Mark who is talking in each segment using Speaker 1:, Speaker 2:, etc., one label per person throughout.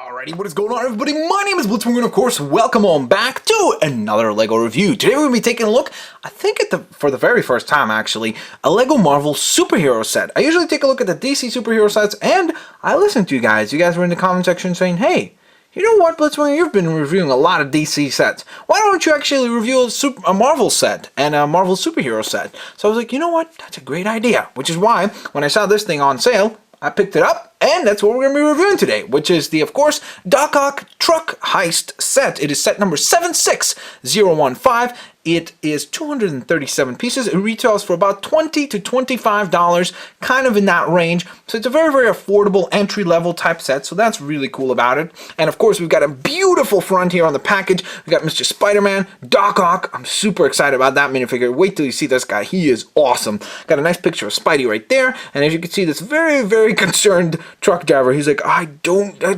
Speaker 1: Alrighty, what is going on, everybody? My name is Blitzwinger, and of course, welcome on back to another LEGO review. Today we're going to be taking a look, I think for the very first time actually, a LEGO Marvel superhero set. I usually take a look at the DC superhero sets, and I listen to you guys. You guys were in the comment section saying, hey, you know what, Blitzwinger, you've been reviewing a lot of DC sets. Why don't you actually review a Marvel set and a Marvel superhero set? So I was like, you know what, that's a great idea. Which is why, when I saw this thing on sale, I picked it up, and that's what we're going to be reviewing today, which is the, of course, Doc Ock Truck Heist set. It is set number 76015. It is 237 pieces. It retails for about $20 to $25, kind of in that range. So it's a very, very affordable entry-level type set, so that's really cool about it. And of course, we've got a beautiful front here on the package. We've got Mr. Spider-Man, Doc Ock. I'm super excited about that minifigure. Wait till you see this guy. He is awesome. Got a nice picture of Spidey right there. And as you can see, this very, very concerned truck driver. He's like, I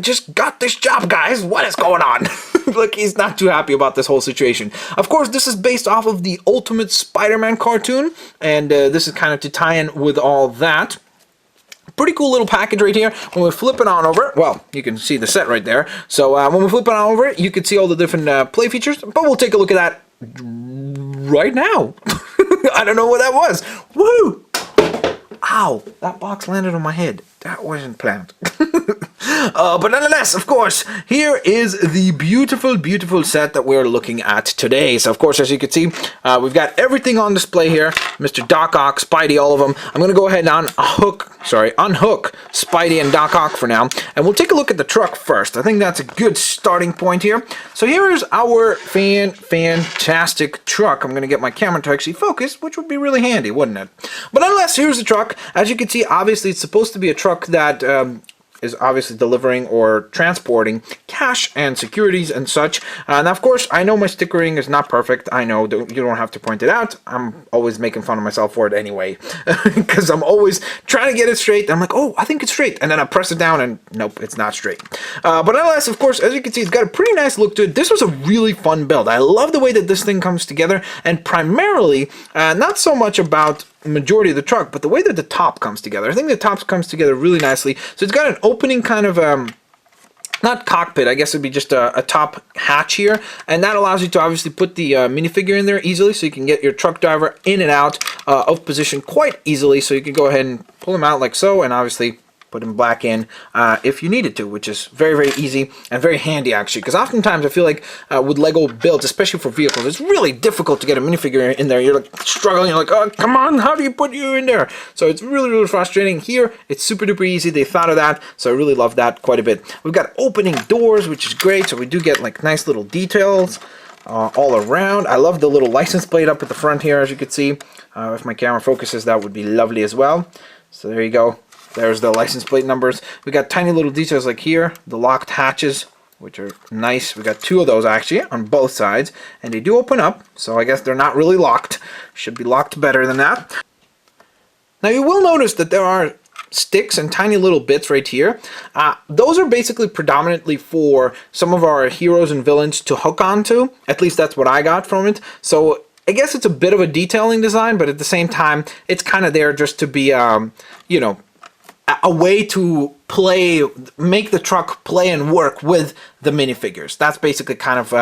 Speaker 1: just got this job, guys. What is going on? Look, he's not too happy about this whole situation. Of course, this is based off of the Ultimate Spider-Man cartoon, and this is kind of to tie in with all that. Pretty cool little package right here. When we flip it on over, well, you can see the set right there. So when we flip it on over, you can see all the different play features, but we'll take a look at that right now. I don't know what that was. Woo! Ow, that box landed on my head. That wasn't planned. But nonetheless, of course, here is the beautiful, beautiful set that we're looking at today. So, of course, as you can see, we've got everything on display here. Mr. Doc Ock, Spidey, all of them. I'm going to go ahead and unhook Spidey and Doc Ock for now. And we'll take a look at the truck first. I think that's a good starting point here. So here is our fantastic truck. I'm going to get my camera to actually focus, which would be really handy, wouldn't it? But nonetheless, here's the truck. As you can see, obviously, it's supposed to be a truck that is obviously delivering or transporting cash and securities and such. Now, of course, I know my stickering is not perfect. I know, you don't have to point it out. I'm always making fun of myself for it anyway, because I'm always trying to get it straight. I'm like, oh, I think it's straight, and then I press it down, and nope, it's not straight. But nonetheless, of course, as you can see, it's got a pretty nice look to it. This was a really fun build. I love the way that this thing comes together, and primarily, not so much about majority of the truck, but the way that the top comes together. I think the top comes together really nicely. So it's got an opening kind of not cockpit, I guess it'd be just a top hatch here, and that allows you to obviously put the minifigure in there easily, so you can get your truck driver in and out of position quite easily. So you can go ahead and pull him out like so, and obviously put him back in if you needed to, which is very, very easy and very handy, actually. Because oftentimes I feel like with LEGO builds, especially for vehicles, it's really difficult to get a minifigure in there. You're like struggling. You're like, oh, come on, how do you put you in there? So it's really, really frustrating. Here, it's super duper easy. They thought of that, so I really love that quite a bit. We've got opening doors, which is great. So we do get like nice little details all around. I love the little license plate up at the front here, as you can see. If my camera focuses, that would be lovely as well. So there you go. There's the license plate numbers. We got tiny little details like here, the locked hatches, which are nice. We got two of those actually on both sides, and they do open up, so I guess they're not really locked. Should be locked better than that. Now you will notice that there are sticks and tiny little bits right here. Those are basically predominantly for some of our heroes and villains to hook onto. At least that's what I got from it. So I guess it's a bit of a detailing design, but at the same time, it's kind of there just to be, you know, a way to make the truck play and work with the minifigures. That's basically kind of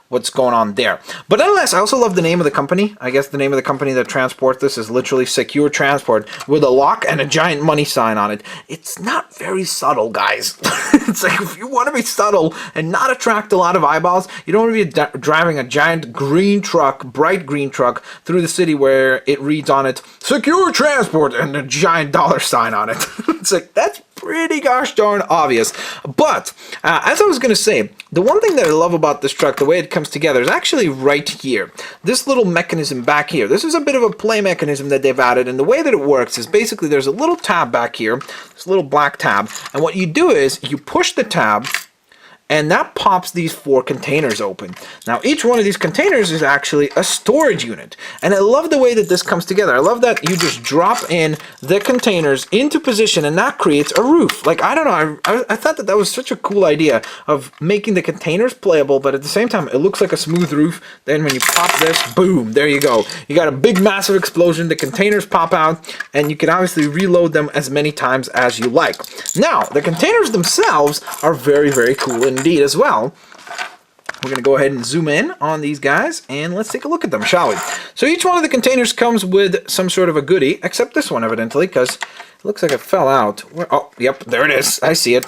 Speaker 1: what's going on there. But nonetheless, I also love the name of the company. I guess the name of the company that transports this is literally Secure Transport, with a lock and a giant money sign on it. It's not very subtle, guys. It's like, if you want to be subtle and not attract a lot of eyeballs, you don't want to be driving a giant green truck, bright green truck, through the city where it reads on it, Secure Transport, and a giant dollar sign on it. It's like, that's pretty gosh darn obvious. But as I was going to say, the one thing that I love about this truck, the way it comes together, is actually right here. This little mechanism back here. This is a bit of a play mechanism that they've added, and the way that it works is basically there's a little tab back here, this little black tab, and what you do is you push the tab, and that pops these 4 containers open. Now each one of these containers is actually a storage unit, and I love the way that this comes together. I love that you just drop in the containers into position and that creates a roof. Like, I don't know, I thought that was such a cool idea of making the containers playable, but at the same time it looks like a smooth roof. Then when you pop this, boom, there you go. You got a big massive explosion, the containers pop out, and you can obviously reload them as many times as you like. Now, the containers themselves are very, very cool indeed as well. We're going to go ahead and zoom in on these guys, and let's take a look at them, shall we? So each one of the containers comes with some sort of a goodie, except this one, evidently, because it looks like it fell out. Oh, yep, there it is. I see it.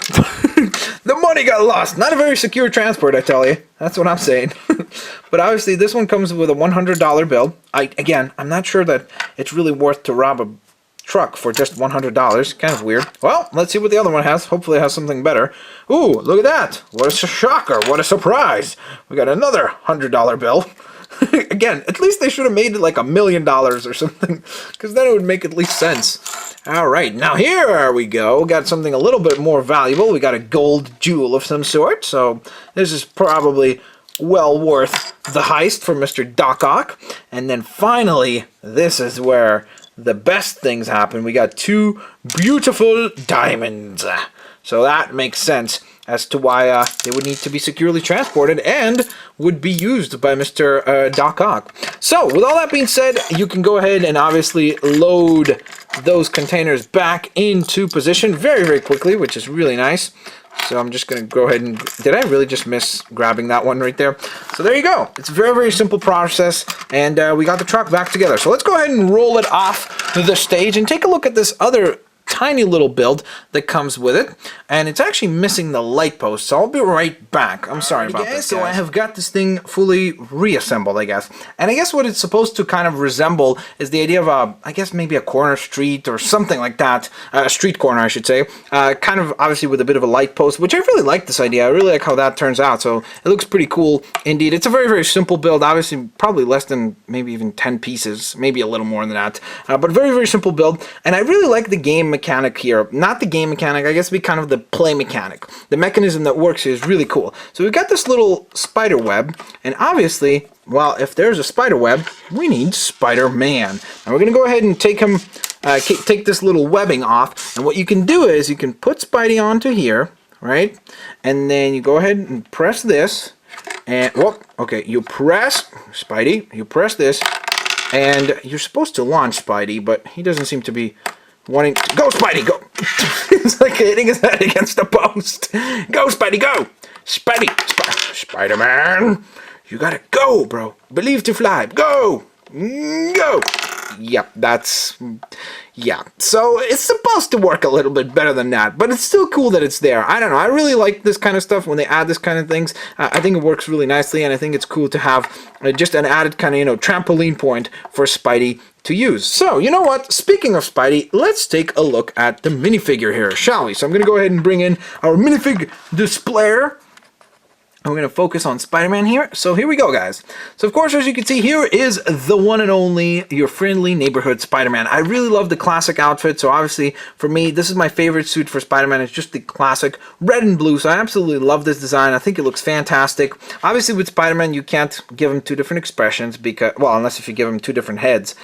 Speaker 1: The money got lost. Not a very secure transport, I tell you. That's what I'm saying. But obviously, this one comes with a $100 bill. Again, I'm not sure that it's really worth to rob a truck for just $100. Kind of weird. Well, let's see what the other one has. Hopefully it has something better. Ooh, look at that. What a shocker. What a surprise. We got another $100 bill. Again, at least they should have made it like $1 million or something, because then it would make at least sense. Alright, now here we go. Got something a little bit more valuable. We got a gold jewel of some sort, so this is probably well worth the heist for Mr. Doc Ock. And then finally, this is where the best things happen. We got 2 beautiful diamonds. So that makes sense as to why they would need to be securely transported and would be used by Mr. Doc Ock. So, with all that being said, you can go ahead and obviously load those containers back into position very, very quickly, which is really nice. So I'm just going to go ahead and... Did I really just miss grabbing that one right there? So there you go. It's a very, very simple process, and we got the truck back together. So let's go ahead and roll it off the stage and take a look at this other tiny little build that comes with it, and it's actually missing the light post, so I'll be right back. I'm sorry about this, guys. So I have got this thing fully reassembled, I guess, and I guess what it's supposed to kind of resemble is the idea of I guess maybe a corner street or something like that, a street corner I should say, kind of obviously with a bit of a light post, which I really like this idea. I really like how that turns out, so it looks pretty cool indeed. It's a very, very simple build, obviously probably less than maybe even 10 pieces, maybe a little more than that, but very, very simple build, and I really like the game mechanic here. Not the game mechanic, I guess it'd be kind of the play mechanic. The mechanism that works here is really cool. So we've got this little spider web, and obviously, well, if there's a spider web, we need Spider-Man. And we're going to go ahead and take him, take this little webbing off, and what you can do is you can put Spidey onto here, right? And then you go ahead and press this, and, well, okay, you press, Spidey, you press this, and you're supposed to launch Spidey, but he doesn't seem to be wanting to... Go, Spidey, go! It's like hitting his head against the post. Go, Spidey, go! Spidey! Spider-Man! You gotta go, bro. Believe to fly. Go! Go! Yep, that's... Yeah, so it's supposed to work a little bit better than that, but it's still cool that it's there. I don't know, I really like this kind of stuff when they add this kind of things. I think it works really nicely, and I think it's cool to have just an added kind of, you know, trampoline point for Spidey to use. So, you know what? Speaking of Spidey, let's take a look at the minifigure here, shall we? So I'm going to go ahead and bring in our minifig displayer. And we're going to focus on Spider-Man here. So here we go, guys. So of course, as you can see, here is the one and only, your friendly neighborhood Spider-Man. I really love the classic outfit. So obviously, for me, this is my favorite suit for Spider-Man. It's just the classic red and blue. So I absolutely love this design. I think it looks fantastic. Obviously, with Spider-Man, you can't give him 2 different expressions because, well, unless if you give him 2 different heads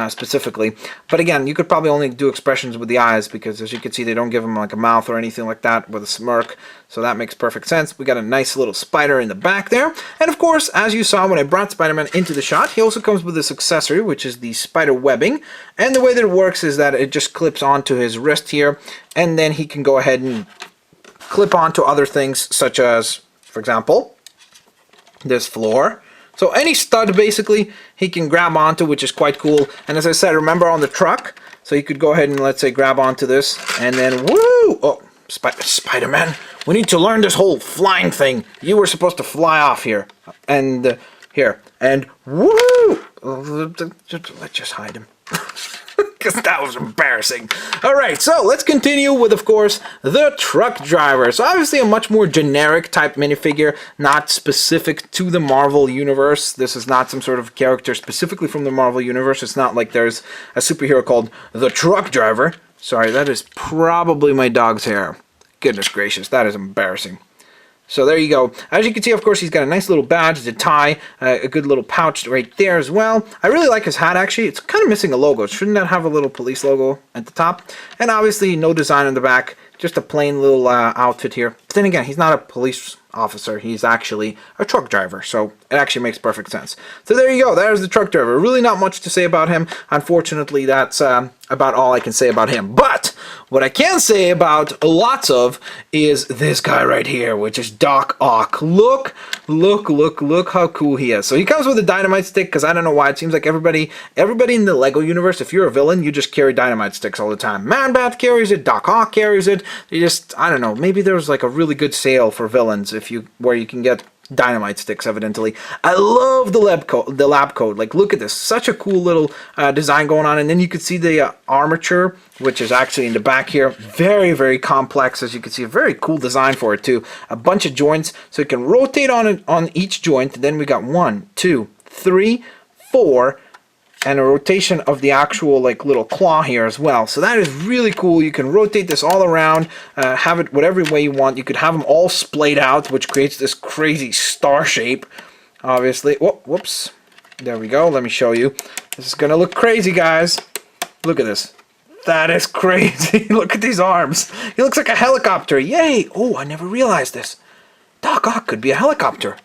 Speaker 1: specifically. But again, you could probably only do expressions with the eyes because, as you can see, they don't give him like a mouth or anything like that with a smirk. So that makes perfect sense. We got a nice little spider in the back there. And of course, as you saw when I brought Spider-Man into the shot, he also comes with this accessory, which is the spider webbing. And the way that it works is that it just clips onto his wrist here. And then he can go ahead and clip onto other things, such as, for example, this floor. So any stud, basically, he can grab onto, which is quite cool. And as I said, remember on the truck, so you could go ahead and, let's say, grab onto this, and then, woo! Oh, Spider-Man, we need to learn this whole flying thing. You were supposed to fly off here. And, here. And, woo! Let's just hide him. Because that was embarrassing. Alright, so let's continue with, of course, the truck driver. So obviously a much more generic type minifigure, not specific to the Marvel Universe. This is not some sort of character specifically from the Marvel Universe. It's not like there's a superhero called the Truck Driver. Sorry, that is probably my dog's hair. Goodness gracious, that is embarrassing. So there you go. As you can see, of course, he's got a nice little badge, the tie, a good little pouch right there as well. I really like his hat, actually. It's kind of missing a logo. Shouldn't that have a little police logo at the top? And obviously, no design on the back. Just a plain little outfit here. But then again, he's not a police officer. He's actually a truck driver. So it actually makes perfect sense. So there you go. There's the truck driver. Really not much to say about him. Unfortunately, that's about all I can say about him. But what I can say about lots of is this guy right here, which is Doc Ock. Look how cool he is. So he comes with a dynamite stick, because I don't know why. It seems like everybody in the LEGO universe, if you're a villain, you just carry dynamite sticks all the time. Man-Bat carries it. Doc Ock carries it. You just, I don't know. Maybe there's like a really good sale for villains where you can get dynamite sticks, evidently. I love the lab coat. Like, look at this. Such a cool little design going on. And then you can see the armature, which is actually in the back here. Very, very complex, as you can see. A very cool design for it, too. A bunch of joints, so it can rotate on each joint. Then we got 1, 2, 3, 4, and a rotation of the actual like little claw here as well. So that is really cool. You can rotate this all around, have it whatever way you want. You could have them all splayed out, which creates this crazy star shape, obviously. Whoops. There we go. Let me show you. This is gonna look crazy, guys. Look at this. That is crazy. Look at these arms. He looks like a helicopter. Yay! Oh, I never realized this. Doc Ock could be a helicopter.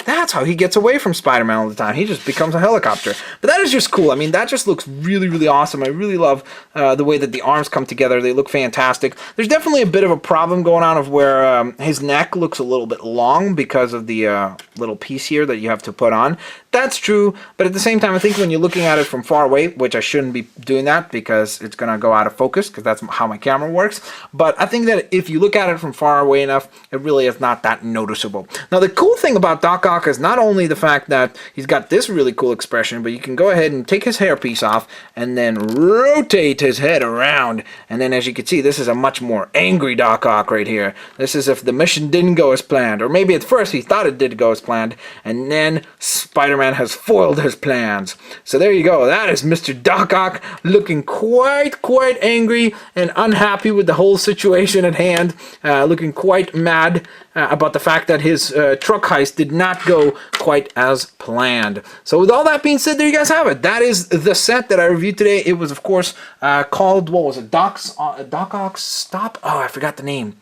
Speaker 1: That's how he gets away from Spider-Man all the time. He just becomes a helicopter. But that is just cool. I mean, that just looks really, really awesome. I really love the way that the arms come together. They look fantastic. There's definitely a bit of a problem going on of where his neck looks a little bit long because of the little piece here that you have to put on. That's true, but at the same time, I think when you're looking at it from far away, which I shouldn't be doing that because it's going to go out of focus, because that's how my camera works, but I think that if you look at it from far away enough, it really is not that noticeable. Now, the cool thing about Doc Ock is not only the fact that he's got this really cool expression, but you can go ahead and take his hairpiece off and then rotate his head around, and then as you can see, this is a much more angry Doc Ock right here. This is if the mission didn't go as planned, or maybe at first he thought it did go as planned, and then Spider-Man has foiled his plans. So there you go. That is Mr. Doc Ock looking quite angry and unhappy with the whole situation at hand, looking quite mad about the fact that his truck heist did not go quite as planned. So with all that being said, there you guys have it. That is the set that I reviewed today. It was, of course, called, what was it, Doc Ock's Stop? Oh, I forgot the name.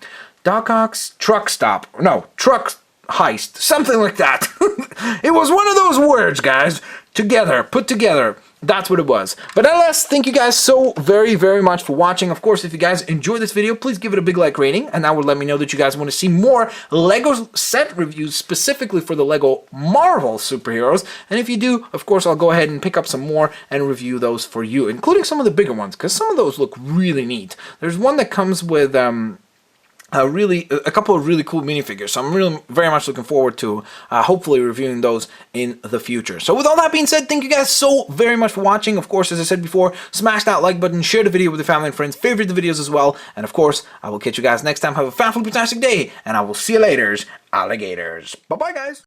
Speaker 1: Doc Ock's Truck Stop. No, Truck Heist, something like that. It was one of those words, guys, put together. That's what it was. But nonetheless, thank you guys so very much for watching. Of course, if you guys enjoyed this video, please give it a big like rating, and that would let me know that you guys want to see more LEGO set reviews specifically for the LEGO Marvel superheroes. And if you do, of course, I'll go ahead and pick up some more and review those for you, including some of the bigger ones, because some of those look really neat. There's one that comes with a couple of really cool minifigures, so I'm really very much looking forward to hopefully reviewing those in the future. So with all that being said, thank you guys so very much for watching. Of course, as I said before, smash that like button, share the video with your family and friends, favorite the videos as well, and of course, I will catch you guys next time. Have a fantastic day, and I will see you later, alligators. Bye-bye, guys.